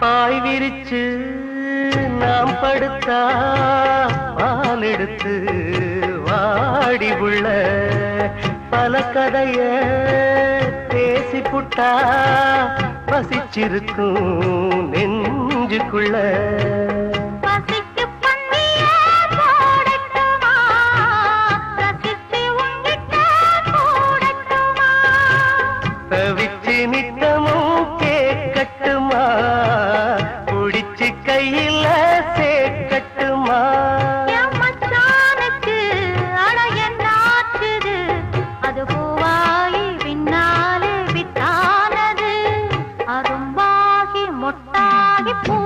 பாய் விரிச்சு நாம் படுத்தா பால் எடுத்து வாடி உள்ள பல கதைய பேசி புட்டா பசிச்சிருக்கும் நெஞ்சுக்குள்ள தவிச்சு நித்தமும் கேட்கட்டுமா குடிச்சு கையில சேர்க்கட்டுமா அது பூவாயி பின்னாலே வித்தானது அரும்பாகி மொட்டாகி பூ